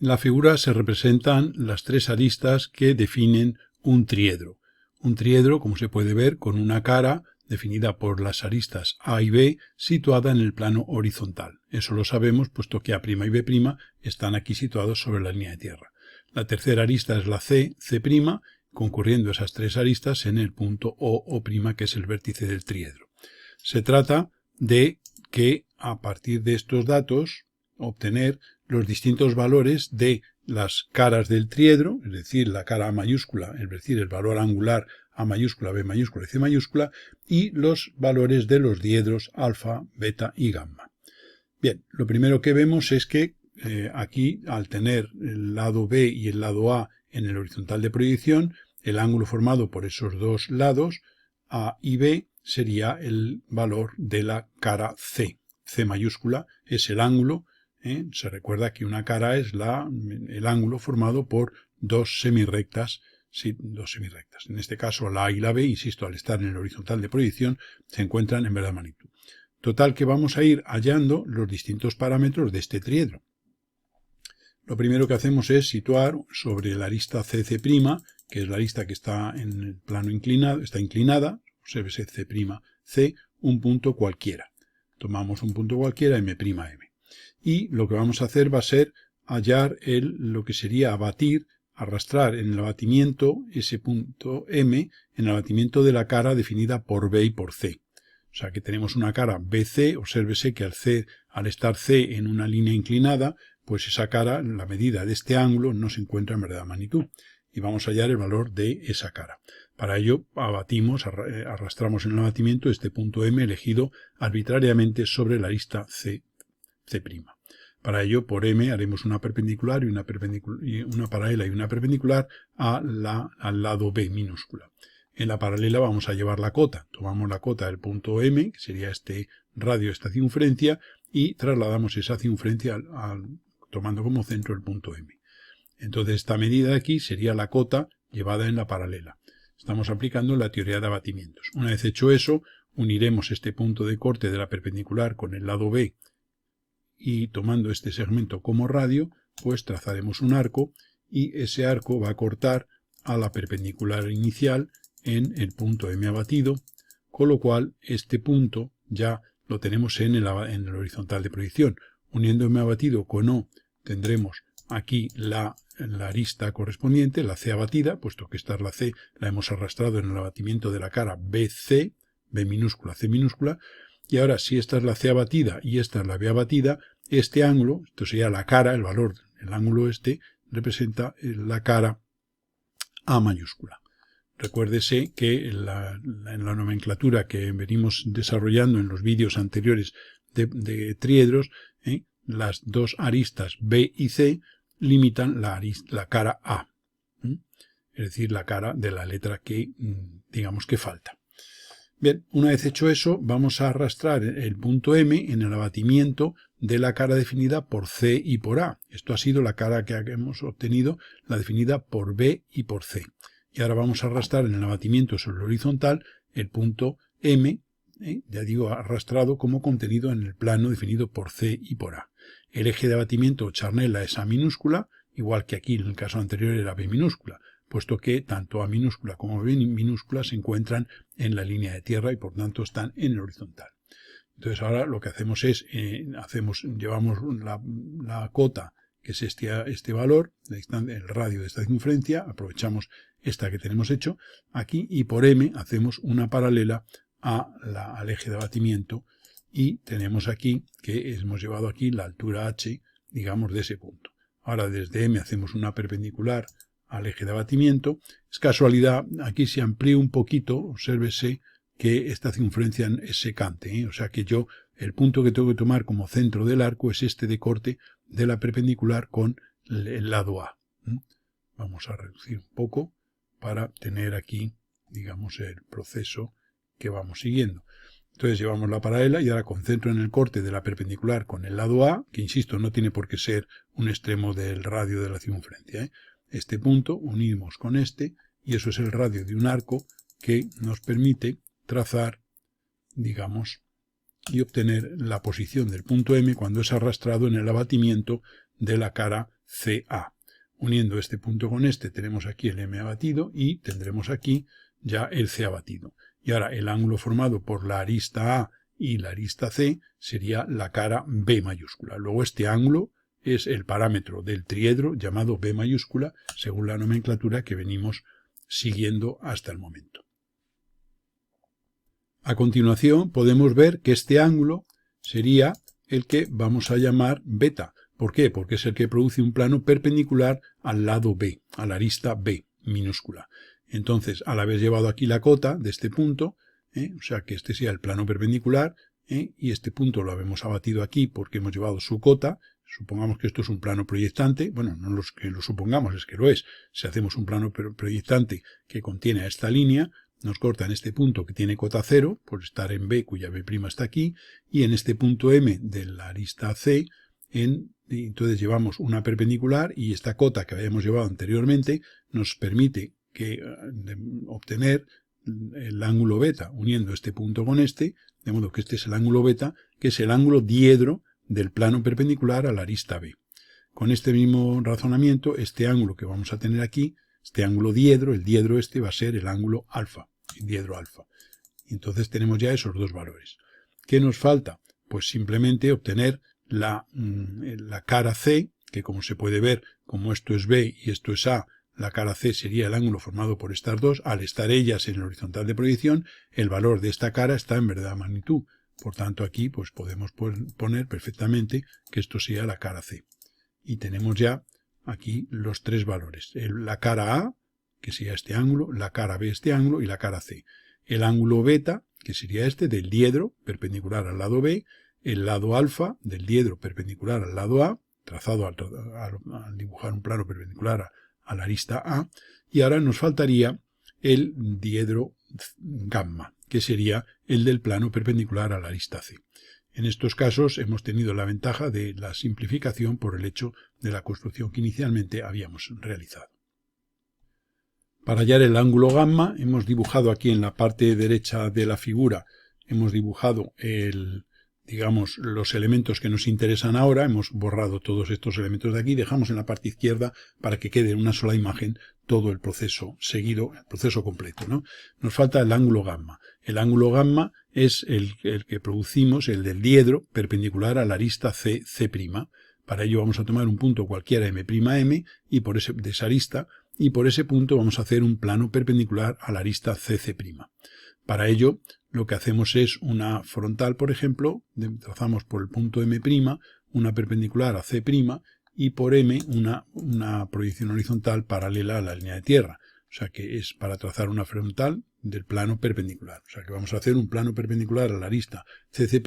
En la figura se representan las tres aristas que definen un triedro. Un triedro, como se puede ver, con una cara definida por las aristas A y B, situada en el plano horizontal. Eso lo sabemos, puesto que A' y B' están aquí situados sobre la línea de tierra. La tercera arista es la C', concurriendo esas tres aristas en el punto O', que es el vértice del triedro. Se trata de que, a partir de estos datos, obtener los distintos valores de las caras del triedro, es decir, la cara A mayúscula, es decir, el valor angular A mayúscula, B mayúscula y C mayúscula, y los valores de los diedros alfa, beta y gamma. Bien, lo primero que vemos es que aquí, al tener el lado B y el lado A en el horizontal de proyección, el ángulo formado por esos dos lados, A y B, sería el valor de la cara C. C mayúscula es el ángulo. Se recuerda que una cara es el ángulo formado por dos semirrectas. Sí, dos semirrectas. En este caso, la A y la B, insisto, al estar en el horizontal de proyección, se encuentran en verdad magnitud. Total que vamos a ir hallando los distintos parámetros de este triedro. Lo primero que hacemos es situar sobre la arista CC', que es la arista que está en el plano inclinado, está inclinada, obsérvese C', un punto cualquiera. Tomamos un punto cualquiera, M', y lo que vamos a hacer va a ser hallar lo que sería arrastrar en el abatimiento ese punto M en el abatimiento de la cara definida por B y por C. O sea que tenemos una cara BC, obsérvese que al estar C en una línea inclinada, pues esa cara, la medida de este ángulo, no se encuentra en verdad magnitud. Y vamos a hallar el valor de esa cara. Para ello arrastramos en el abatimiento este punto M elegido arbitrariamente sobre la arista C'. Para ello, por M haremos una perpendicular y una paralela y una perpendicular al lado B minúscula. En la paralela vamos a llevar la cota. Tomamos la cota del punto M, que sería este radio, esta circunferencia, y trasladamos esa circunferencia tomando como centro el punto M. Entonces esta medida de aquí sería la cota llevada en la paralela. Estamos aplicando la teoría de abatimientos. Una vez hecho eso, uniremos este punto de corte de la perpendicular con el lado B y tomando este segmento como radio, pues trazaremos un arco y ese arco va a cortar a la perpendicular inicial en el punto M abatido, con lo cual este punto ya lo tenemos en el horizontal de proyección. Uniendo M abatido con O tendremos aquí la arista correspondiente, la C abatida, puesto que esta es la C, la hemos arrastrado en el abatimiento de la cara BC, B minúscula, C minúscula, y ahora si esta es la C abatida y esta es la B abatida, este ángulo, esto sería la cara, el valor, el ángulo representa la cara A mayúscula. Recuérdese que en la nomenclatura que venimos desarrollando en los vídeos anteriores de triedros, las dos aristas B y C limitan la cara A, es decir, la cara de la letra que digamos que falta. Bien, una vez hecho eso, vamos a arrastrar el punto M en el abatimiento de la cara definida por C y por A. Esto ha sido la cara que hemos obtenido, la definida por B y por C. Y ahora vamos a arrastrar en el abatimiento sobre el horizontal el punto M, ya digo, arrastrado como contenido en el plano definido por C y por A. El eje de abatimiento charnela es A minúscula, igual que aquí en el caso anterior era B minúscula, puesto que tanto A minúscula como B minúscula se encuentran en la línea de tierra y por tanto están en el horizontal. Entonces ahora lo que hacemos es, llevamos la cota, que es este valor, el radio de esta circunferencia, aprovechamos esta que tenemos hecho aquí y por M hacemos una paralela al eje de abatimiento y tenemos aquí que hemos llevado aquí la altura H, digamos, de ese punto. Ahora desde M hacemos una perpendicular al eje de abatimiento. Es casualidad, aquí se amplía un poquito, obsérvese que esta circunferencia es secante, o sea que el punto que tengo que tomar como centro del arco es este de corte de la perpendicular con el lado A. Vamos a reducir un poco para tener aquí, digamos, el proceso que vamos siguiendo. Entonces llevamos la paralela y ahora concentro en el corte de la perpendicular con el lado A, que insisto, no tiene por qué ser un extremo del radio de la circunferencia. Este punto unimos con este y eso es el radio de un arco que nos permite trazar, digamos, y obtener la posición del punto M cuando es arrastrado en el abatimiento de la cara CA. Uniendo este punto con este tenemos aquí el M abatido y tendremos aquí ya el C abatido. Y ahora el ángulo formado por la arista A y la arista C sería la cara B mayúscula. Luego este ángulo es el parámetro del triedro llamado B mayúscula según la nomenclatura que venimos siguiendo hasta el momento. A continuación podemos ver que este ángulo sería el que vamos a llamar beta. ¿Por qué? Porque es el que produce un plano perpendicular al lado B, a la arista B minúscula. Entonces, al haber llevado aquí la cota de este punto, o sea que este sea el plano perpendicular, y este punto lo habemos abatido aquí porque hemos llevado su cota, supongamos que esto es un plano proyectante, bueno, no los que lo supongamos, es que lo es. Si hacemos un plano proyectante que contiene a esta línea, nos corta en este punto que tiene cota 0, por estar en B, cuya B' está aquí, y en este punto M de la arista C, entonces llevamos una perpendicular y esta cota que habíamos llevado anteriormente nos permite obtener el ángulo beta uniendo este punto con este, de modo que este es el ángulo beta, que es el ángulo diedro del plano perpendicular a la arista B. Con este mismo razonamiento, este ángulo que vamos a tener aquí, este ángulo diedro, el diedro este va a ser el ángulo alfa, el diedro alfa. Entonces tenemos ya esos dos valores. ¿Qué nos falta? Pues simplemente obtener la cara C, que como se puede ver, como esto es B y esto es A, la cara C sería el ángulo formado por estas dos. Al estar ellas en el horizontal de proyección, el valor de esta cara está en verdadera magnitud. Por tanto, aquí pues podemos poner perfectamente que esto sea la cara C. Y tenemos ya aquí los tres valores. La cara A, que sería este ángulo, la cara B este ángulo y la cara C. El ángulo beta, que sería este del diedro perpendicular al lado B, el lado alfa del diedro perpendicular al lado A, trazado al dibujar un plano perpendicular a la arista A, y ahora nos faltaría el diedro gamma, que sería el del plano perpendicular a la arista C. En estos casos hemos tenido la ventaja de la simplificación por el hecho de la construcción que inicialmente habíamos realizado. Para hallar el ángulo gamma hemos dibujado aquí en la parte derecha de la figura, hemos dibujado los elementos que nos interesan ahora, hemos borrado todos estos elementos de aquí, dejamos en la parte izquierda para que quede en una sola imagen todo el proceso seguido, el proceso completo, ¿no? Nos falta el ángulo gamma. El ángulo gamma es el que producimos, el del diedro perpendicular a la arista C'. Para ello vamos a tomar un punto cualquiera M', y por ese, de esa arista, y por ese punto vamos a hacer un plano perpendicular a la arista CC'. Para ello, lo que hacemos es una frontal, por ejemplo, trazamos por el punto M', una perpendicular a C', y por M una proyección horizontal paralela a la línea de tierra. O sea que es para trazar una frontal del plano perpendicular. O sea que vamos a hacer un plano perpendicular a la arista CC'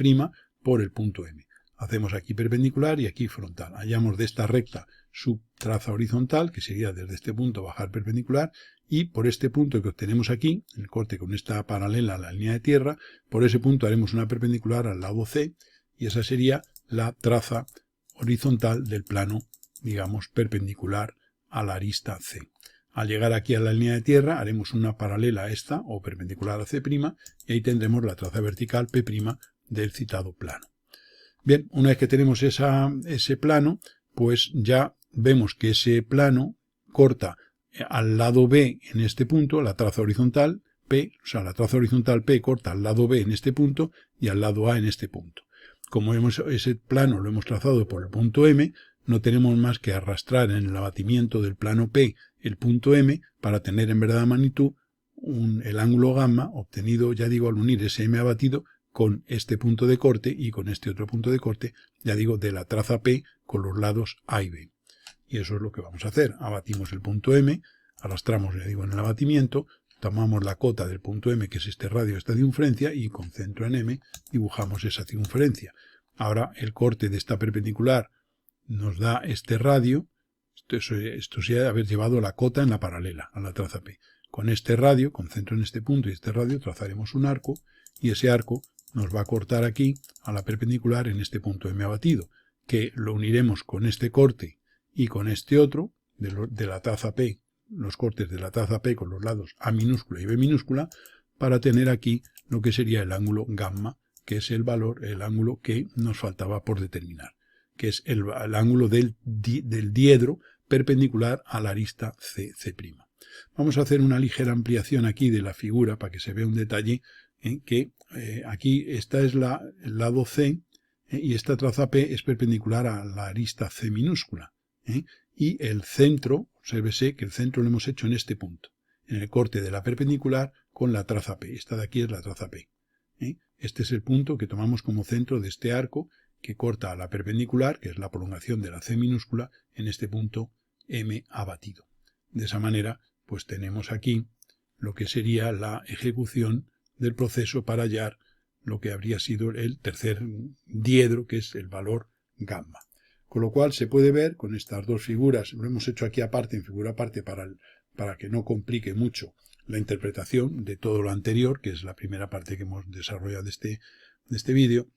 por el punto M. Hacemos aquí perpendicular y aquí frontal. Hallamos de esta recta su traza horizontal, que sería desde este punto bajar perpendicular, y por este punto que obtenemos aquí, el corte con esta paralela a la línea de tierra, por ese punto haremos una perpendicular al lado C, y esa sería la traza horizontal del plano, digamos, perpendicular a la arista C. Al llegar aquí a la línea de tierra, haremos una paralela a esta, o perpendicular a C', y ahí tendremos la traza vertical P' del citado plano. Bien, una vez que tenemos ese plano, pues ya vemos que ese plano corta al lado B en este punto, la traza horizontal P, o sea, la traza horizontal P corta al lado B en este punto y al lado A en este punto. Como ese plano lo hemos trazado por el punto M, no tenemos más que arrastrar en el abatimiento del plano P el punto M para tener en verdadera magnitud el ángulo gamma obtenido, ya digo, al unir ese M abatido con este punto de corte y con este otro punto de corte, ya digo, de la traza P con los lados A y B. Y eso es lo que vamos a hacer. Abatimos el punto M, arrastramos, ya digo, en el abatimiento, tomamos la cota del punto M, que es este radio, esta circunferencia, y con centro en M dibujamos esa circunferencia. Ahora el corte de esta perpendicular nos da este radio, esto sería haber llevado la cota en la paralela a la traza P. Con este radio, con centro en este punto y este radio, trazaremos un arco, y ese arco nos va a cortar aquí a la perpendicular en este punto M abatido, que lo uniremos con este corte y con este otro de la traza P, los cortes de la traza P con los lados A minúscula y B minúscula, para tener aquí lo que sería el ángulo gamma, que es el ángulo que nos faltaba por determinar. que es el ángulo del diedro perpendicular a la arista CC'. Vamos a hacer una ligera ampliación aquí de la figura para que se vea un detalle, que aquí esta es el lado C, y esta traza P es perpendicular a la arista C minúscula. Y el centro, obsérvese que el centro lo hemos hecho en este punto, en el corte de la perpendicular con la traza P. Esta de aquí es la traza P. Este es el punto que tomamos como centro de este arco que corta a la perpendicular, que es la prolongación de la C minúscula, en este punto M abatido. De esa manera, pues tenemos aquí lo que sería la ejecución del proceso para hallar lo que habría sido el tercer diedro, que es el valor gamma. Con lo cual se puede ver con estas dos figuras, lo hemos hecho aquí aparte, en figura aparte, para que no complique mucho la interpretación de todo lo anterior, que es la primera parte que hemos desarrollado de este vídeo,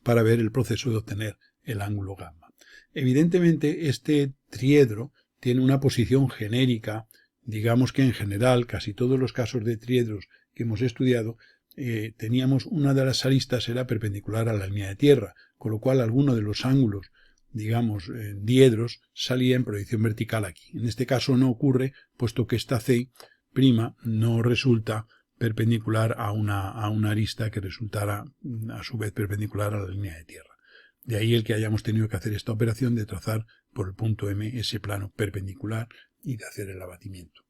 para ver el proceso de obtener el ángulo gamma. Evidentemente, este triedro tiene una posición genérica. Digamos que en general, casi todos los casos de triedros que hemos estudiado, teníamos una de las aristas era perpendicular a la línea de tierra, con lo cual alguno de los ángulos, digamos, diedros, salía en proyección vertical aquí. En este caso no ocurre, puesto que esta C' no resulta perpendicular a una arista que resultara a su vez perpendicular a la línea de tierra. De ahí el que hayamos tenido que hacer esta operación de trazar por el punto M ese plano perpendicular y de hacer el abatimiento.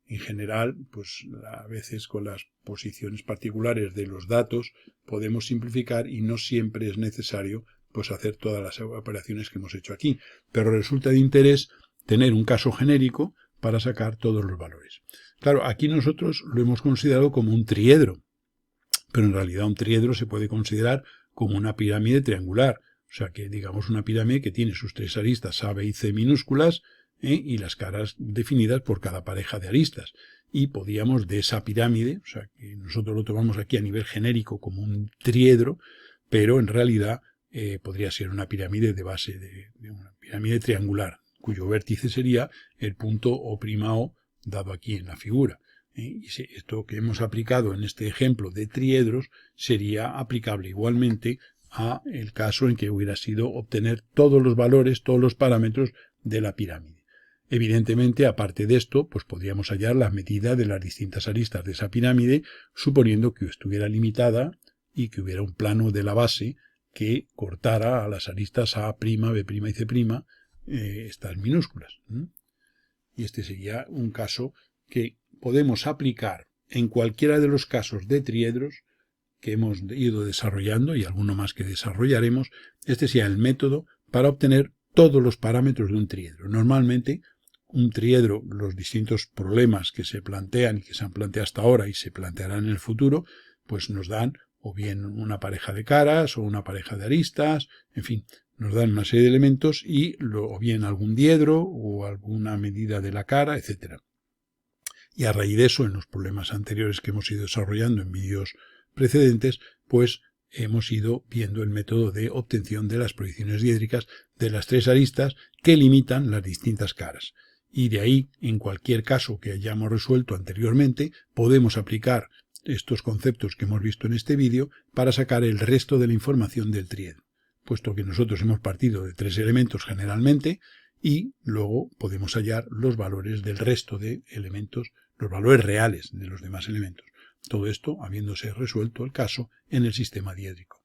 En general, pues a veces con las posiciones particulares de los datos podemos simplificar y no siempre es necesario pues hacer todas las operaciones que hemos hecho aquí, pero resulta de interés tener un caso genérico para sacar todos los valores. Claro, aquí nosotros lo hemos considerado como un triedro, pero en realidad un triedro se puede considerar como una pirámide triangular, o sea que digamos una pirámide que tiene sus tres aristas A, B y C minúsculas, y las caras definidas por cada pareja de aristas. Y podíamos de esa pirámide, o sea que nosotros lo tomamos aquí a nivel genérico como un triedro, pero en realidad podría ser una pirámide de base, de una pirámide triangular, cuyo vértice sería el punto O'O dado aquí en la figura. Y esto que hemos aplicado en este ejemplo de triedros sería aplicable igualmente a el caso en que hubiera sido obtener todos los valores, todos los parámetros de la pirámide. Evidentemente, aparte de esto, pues podríamos hallar las medidas de las distintas aristas de esa pirámide, suponiendo que estuviera limitada y que hubiera un plano de la base que cortara a las aristas A', B' y C', estas minúsculas. Y este sería un caso que podemos aplicar en cualquiera de los casos de triedros que hemos ido desarrollando y alguno más que desarrollaremos. Este sería el método para obtener todos los parámetros de un triedro. Normalmente, un triedro, los distintos problemas que se plantean y que se han planteado hasta ahora y se plantearán en el futuro, pues nos dan o bien una pareja de caras o una pareja de aristas, en fin, nos dan una serie de elementos y o bien algún diedro o alguna medida de la cara, etc. Y a raíz de eso, en los problemas anteriores que hemos ido desarrollando en vídeos precedentes, pues hemos ido viendo el método de obtención de las proyecciones diédricas de las tres aristas que limitan las distintas caras. Y de ahí, en cualquier caso que hayamos resuelto anteriormente, podemos aplicar estos conceptos que hemos visto en este vídeo para sacar el resto de la información del triedro, puesto que nosotros hemos partido de tres elementos generalmente y luego podemos hallar los valores del resto de elementos, los valores reales de los demás elementos. Todo esto habiéndose resuelto el caso en el sistema diédrico.